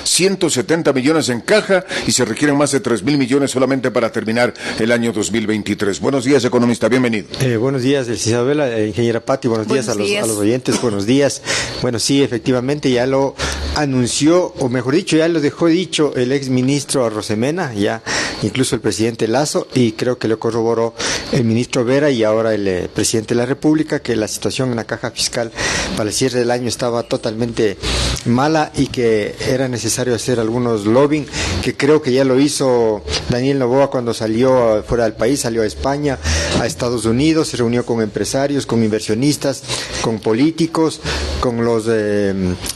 170 millones en caja y se requieren más de 3.000 millones solamente para terminar el año 2023. Buenos días, economista, bienvenido. Buenos días, Isabela, ingeniera Patti, buenos días a los oyentes, buenos días. Bueno, sí, efectivamente ya lo anunció, o mejor dicho, ya lo dejó dicho el ex ministro Arosemena, ya incluso el presidente Lasso, y creo que lo corroboró el ministro Vera y ahora el presidente de la República, que la situación en la caja fiscal para el cierre del año estaba totalmente mala y que era necesario hacer algunos lobbying, que creo que ya lo hizo Daniel Noboa cuando salió fuera del país, salió a España, a Estados Unidos, se reunió con empresarios, con inversionistas, con políticos, con los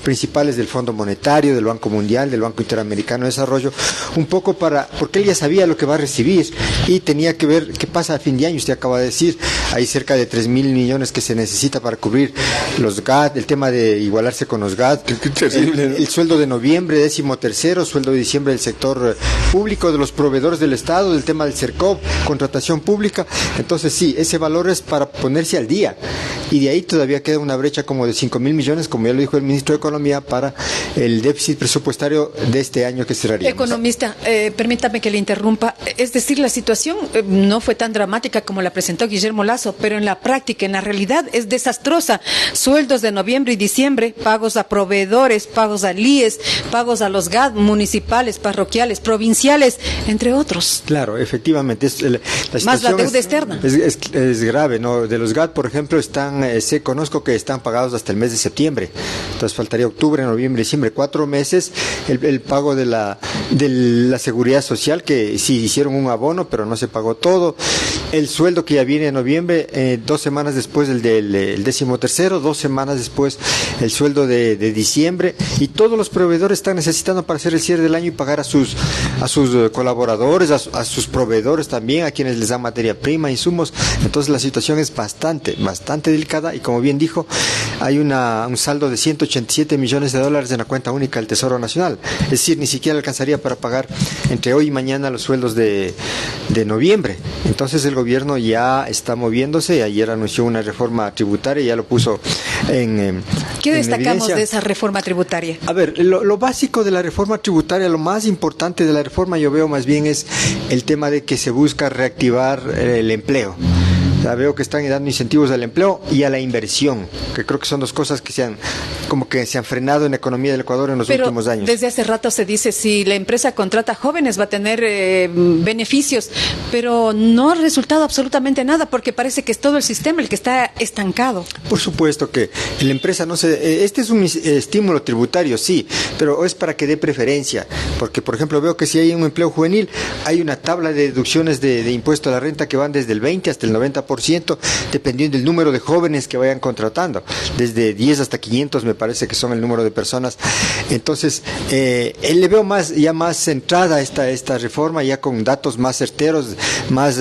principales del Fondo Monetario, del Banco Mundial, del Banco Interamericano de Desarrollo, un poco porque él ya sabía lo que va a recibir y tenía que ver qué pasa a fin de año. Usted acaba de decir, hay cerca de 3.000 millones que se necesita para cubrir los GAT, el tema de igualarse con los GAT, el sueldo de noviembre, 13º, sueldo de diciembre del sector público, de los proveedores del Estado, del tema del CERCOP, contratación pública. Entonces sí, ese valor es para ponerse al día y de ahí todavía queda una brecha como de 5.000 millones, como ya lo dijo el ministro de Economía, para el déficit presupuestario de este año que cerraríamos. Economista, permítame que le interrumpa. Es decir, la situación no fue tan dramática como la presentó Guillermo Lasso, pero en la práctica, en la realidad, es desastrosa. Sueldos de noviembre y diciembre, pagos a proveedores, pagos a IES, pagos a los GAT municipales, parroquiales, provinciales, entre otros. Claro, efectivamente. Más la deuda externa. Es grave, ¿no? De los GAT, por ejemplo, conozco que están pagados hasta el mes de septiembre. Entonces faltaría octubre, noviembre, diciembre, 4 meses. El pago de la seguridad social, que sí hicieron un abono, pero no se pagó todo. El sueldo que ya viene en noviembre, 2 semanas después del 13º, 2 semanas después el sueldo de diciembre, y todos los proveedores están necesitando para hacer el cierre del año y pagar a sus colaboradores, a sus proveedores también, a quienes les dan materia prima, insumos. Entonces la situación es bastante delicada y, como bien dijo, hay un saldo de 187 millones de dólares en la cuenta única del Tesoro Nacional. Es decir, ni siquiera alcanzaría para pagar entre hoy y mañana los sueldos de noviembre. Entonces el gobierno ya está moviéndose. Ayer anunció una reforma tributaria, ya lo puso en ¿Qué destacamos evidencia de esa reforma tributaria? A ver, lo básico de la reforma tributaria, lo más importante de la reforma, yo veo más bien es el tema de que se busca reactivar el empleo. Ya veo que están dando incentivos al empleo y a la inversión, que creo que son dos cosas que se han frenado en la economía del Ecuador en los últimos años. Desde hace rato se dice, si la empresa contrata jóvenes va a tener beneficios, pero no ha resultado absolutamente nada, porque parece que es todo el sistema el que está estancado. Por supuesto que la empresa este es un estímulo tributario, sí, pero es para que dé preferencia, porque por ejemplo veo que si hay un empleo juvenil, hay una tabla de deducciones de impuesto a la renta que van desde el 20 hasta el 90%, dependiendo del número de jóvenes que vayan contratando, desde 10 hasta 500 me parece que son el número de personas. Entonces, le veo más centrada esta reforma, ya con datos más certeros, más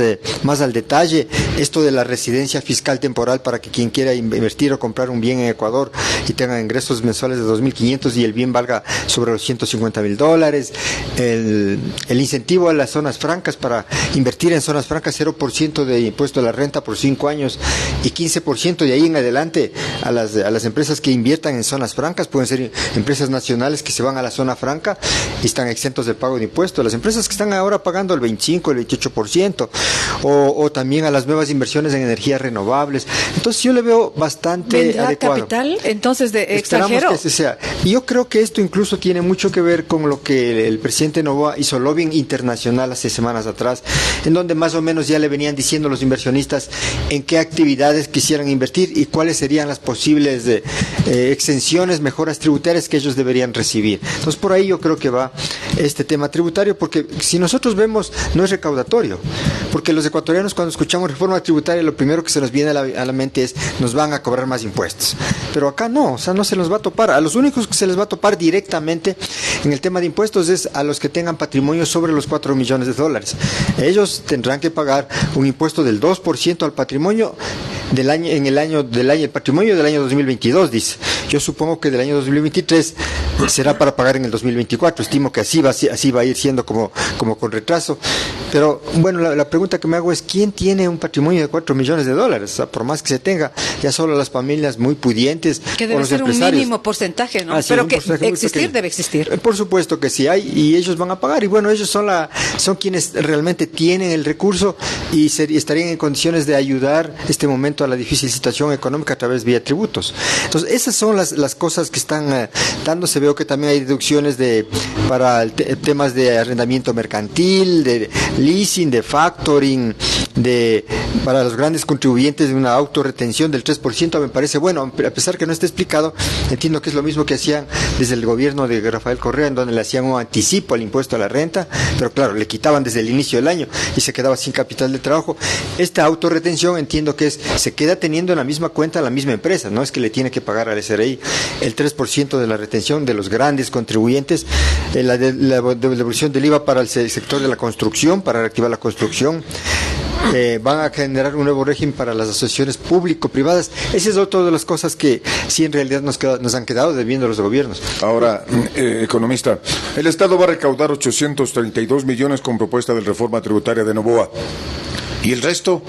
al detalle, esto de la residencia fiscal temporal para que quien quiera invertir o comprar un bien en Ecuador y tenga ingresos mensuales de 2.500 y el bien valga sobre los $150.000, el incentivo a las zonas francas para invertir en zonas francas, 0% de impuesto a la renta por 5 años y 15% de ahí en adelante a las empresas que inviertan en zonas francas. Pueden ser empresas nacionales que se van a la zona franca y están exentos del pago de impuestos. Las empresas que están ahora pagando el 25, el 28%, o también a las nuevas inversiones en energías renovables. Entonces yo le veo bastante ¿vendrá adecuado. Capital entonces de extranjero? Que sea. Y yo creo que esto incluso tiene mucho que ver con lo que el presidente Noboa hizo lobbying internacional hace semanas atrás, en donde más o menos ya le venían diciendo los inversionistas en qué actividades quisieran invertir y cuáles serían las posibles exenciones, mejoras tributarias que ellos deberían recibir. Entonces por ahí yo creo que va este tema tributario, porque si nosotros vemos, no es recaudatorio, porque los ecuatorianos cuando escuchamos reforma tributaria lo primero que se nos viene a la mente es nos van a cobrar más impuestos, pero acá no, o sea, no se los va a topar. A los únicos que se les va a topar directamente en el tema de impuestos es a los que tengan patrimonio sobre los $4 millones. Ellos tendrán que pagar un impuesto del 2% al patrimonio el patrimonio del año 2022, dice. Yo supongo que del año 2023 será para pagar en el 2024. Estimo que así va a ir siendo como con retraso. Pero bueno, la pregunta que me hago es, ¿quién tiene un patrimonio de 4 millones de dólares? O sea, por más que se tenga, ya solo las familias muy pudientes que debe o los ser empresarios. Un mínimo porcentaje, ¿no? Sí, pero que existir debe existir. Por supuesto que sí hay, y ellos van a pagar. Y bueno, ellos son quienes realmente tienen el recurso y estarían en condiciones de ayudar este momento a la difícil situación económica a través vía tributos. Entonces, esas son las cosas que están dándose. Veo que también hay deducciones para temas de arrendamiento mercantil, de leasing, de factoring, para los grandes contribuyentes de una autorretención del 3%. Me parece bueno, a pesar que no esté explicado. Entiendo que es lo mismo que hacían desde el gobierno de Rafael Correa, en donde le hacían un anticipo al impuesto a la renta, pero claro, le quitaban desde el inicio del año y se quedaba sin capital de trabajo. Esta autorretención entiendo que se queda teniendo en la misma cuenta la misma empresa, no es que le tiene que pagar al SRI el 3% de la retención de los grandes contribuyentes, la devolución del IVA para el sector de la construcción, para reactivar la construcción. Van a generar un nuevo régimen para las asociaciones público-privadas. Esa es otra de las cosas que sí en realidad nos han quedado debiendo los gobiernos. Ahora, economista, el Estado va a recaudar 832 millones con propuesta de reforma tributaria de Noboa. ¿Y el resto?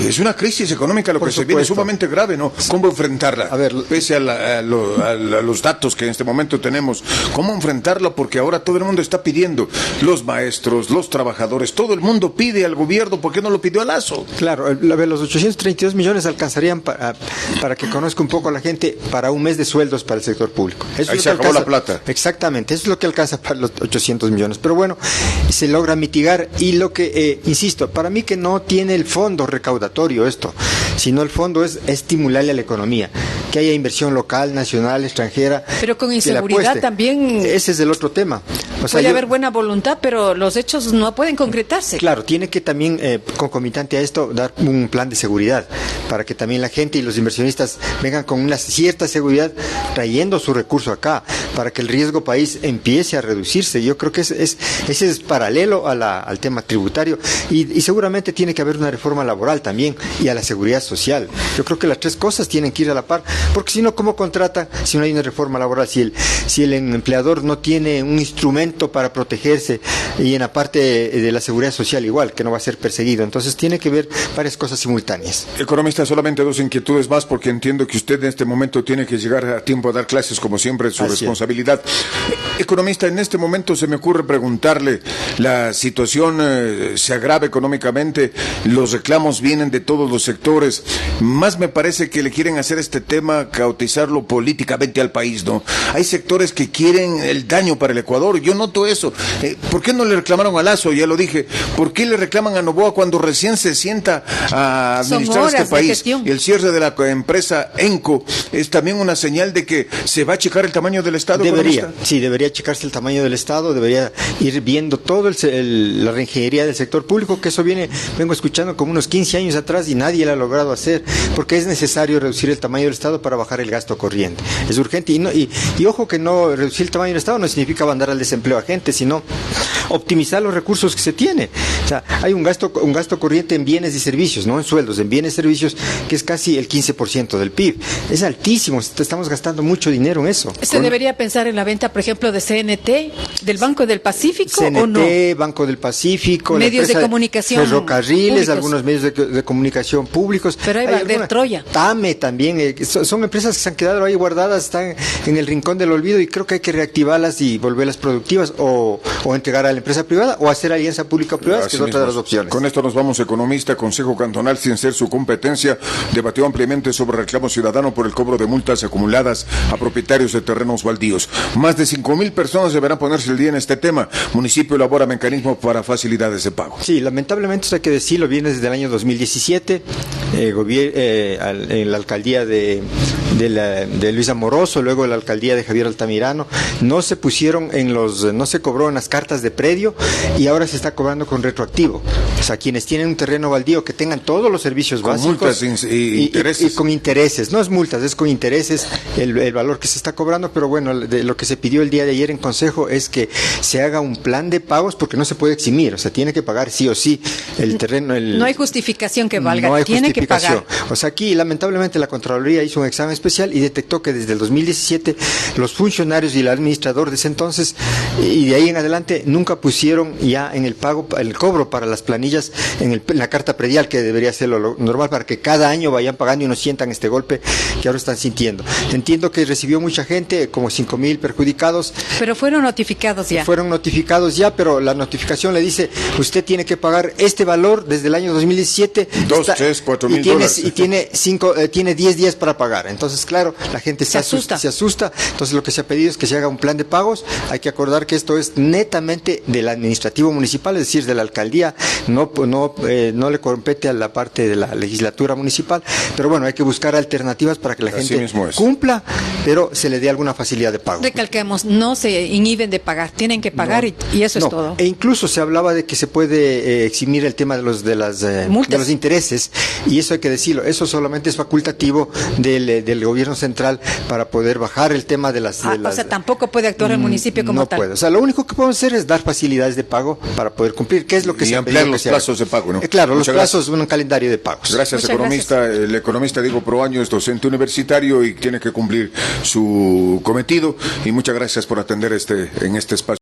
Es una crisis económica lo que se viene sumamente grave, ¿no? ¿Cómo enfrentarla? A ver, pese a los datos que en este momento tenemos, ¿cómo enfrentarla? Porque ahora todo el mundo está pidiendo, los maestros, los trabajadores, todo el mundo pide al gobierno, ¿por qué no lo pidió a Lasso? Claro, los 832 millones alcanzarían para que conozca un poco a la gente para un mes de sueldos para el sector público. Ahí se acabó la plata. Exactamente, eso es lo que alcanza para los 800 millones. Pero bueno, se logra mitigar y lo que, insisto, para mí que no tiene el fondo recaudatorio esto, sino el fondo es estimularle a la economía, que haya inversión local, nacional, extranjera. Pero con inseguridad también. Ese es el otro tema. Puede haber buena voluntad, pero los hechos no pueden concretarse. Claro, tiene que también, concomitante a esto, dar un plan de seguridad, para que también la gente y los inversionistas vengan con una cierta seguridad, trayendo su recurso acá, para que el riesgo país empiece a reducirse. Yo creo que ese es paralelo al tema tributario, y seguramente tiene que haber una reforma laboral también, y a la seguridad social. Yo creo que las tres cosas tienen que ir a la par, porque si no, ¿cómo contrata si no hay una reforma laboral? Si el empleador no tiene un instrumento para protegerse, y en la parte de la seguridad social igual, que no va a ser perseguido. Entonces tiene que ver varias cosas simultáneas. Economista, solamente dos inquietudes más, porque entiendo que usted en este momento tiene que llegar a tiempo a dar clases, como siempre, es su responsabilidad. Economista, en este momento se me ocurre preguntarle, la situación se agrava económicamente, los reclamos vienen de todos los sectores, más me parece que le quieren hacer este tema, cautizarlo políticamente al país, ¿no? Hay sectores que quieren el daño para el Ecuador, yo noto eso. ¿Por qué no le reclamaron a Lasso? Ya lo dije. ¿Por qué le reclaman a Noboa cuando recién se sienta a administrar este país? Y el cierre de la empresa Enco es también una señal de que se va a achicar el tamaño del Estado. Debería achicarse el tamaño del Estado, debería ir viendo todo la reingeniería del sector público, que eso vengo escuchando como unos 15 años atrás y nadie lo ha logrado hacer, porque es necesario reducir el tamaño del Estado para bajar el gasto corriente. Es urgente, y ojo que no reducir el tamaño del Estado no significa mandar al desempleo a gente, sino optimizar los recursos que se tiene. O sea, hay un gasto corriente en bienes y servicios, no en sueldos, en bienes y servicios, que es casi el 15% del PIB. Es altísimo, estamos gastando mucho dinero en eso. ¿Se debería pensar en la venta, por ejemplo, de CNT, del Banco del Pacífico, CNT, o no? Banco del Pacífico, medios de comunicación, ferrocarriles, públicos. Algunos medios de comunicación públicos. Pero hay de Troya. TAME también, son empresas que se han quedado ahí guardadas, están en el rincón del olvido, y creo que hay que reactivarlas y volverlas productivas, o entregar a la empresa privada, o hacer alianza pública-privada, que es otra de las opciones. Con esto nos vamos, economista. Consejo Cantonal, sin ser su competencia, debatió ampliamente sobre reclamo ciudadano por el cobro de multas acumuladas a propietarios de terrenos baldíos. Más de 5,000 personas deberán ponerse el día en este tema. Municipio elabora mecanismos para facilidades de pago. Sí, lamentablemente, hay que decirlo, viene desde el año 2017, en la alcaldía de Luis Amoroso, luego en la alcaldía de Javier Altamirano, no se cobró en las cartas de predio, y ahora se está cobrando con retroactivo. O sea, quienes tienen un terreno baldío, que tengan todos los servicios básicos. Con multas e intereses. Y con intereses, no es multas, es con intereses el valor que se está cobrando, pero bueno, lo que se pidió el día de ayer en Consejo es que se haga un plan de pagos, porque no se puede eximir, o sea, tiene que pagar sí o sí el terreno. No hay justificación que valga, no hay tiene justificación. que pagar. O sea, aquí lamentablemente la Contraloría hizo un examen especial y detectó que desde el 2017 los funcionarios y el administrador de ese entonces y de ahí en adelante nunca pusieron ya en el pago, el cobro para las planillas en la carta predial, que debería ser lo normal para que cada año vayan pagando y no sientan este golpe que ahora están sintiendo. Entiendo que recibió mucha gente, como 5,000 perjudicados. Pero fueron notificados ya. Fueron notificados ya, pero la notificación le dice, usted tiene que pagar este valor desde el año 2017. 2, 3, 4 mil dólares. Y tiene 10 días para pagar. Entonces, claro, la gente se asusta. Entonces, lo que se ha pedido es que se haga un plan de pagos. Hay que acordar que esto es netamente del administrativo municipal, es decir, de la alcaldía. No le compete a la parte de la legislatura municipal. Pero bueno, hay que buscar alternativas para que la gente cumpla, pero se le dé alguna facilidad de pago. Recalquemos, no se inhiben de pagar, tienen que pagar y eso es todo. E incluso se hablaba de que se puede eximir el tema de los intereses, y eso hay que decirlo, eso solamente es facultativo del gobierno central para poder bajar el tema de las... O sea, tampoco puede actuar el municipio como tal. No puede, o sea, lo único que podemos hacer es dar facilidades de pago para poder cumplir, ¿qué es lo que se ampliar los plazos de pago, ¿no? Claro, los plazos, un calendario de pagos. Gracias, economista. Gracias. El economista Diego Proaño es docente universitario y tiene que cumplir su cometido, y muchas gracias por atender en este espacio.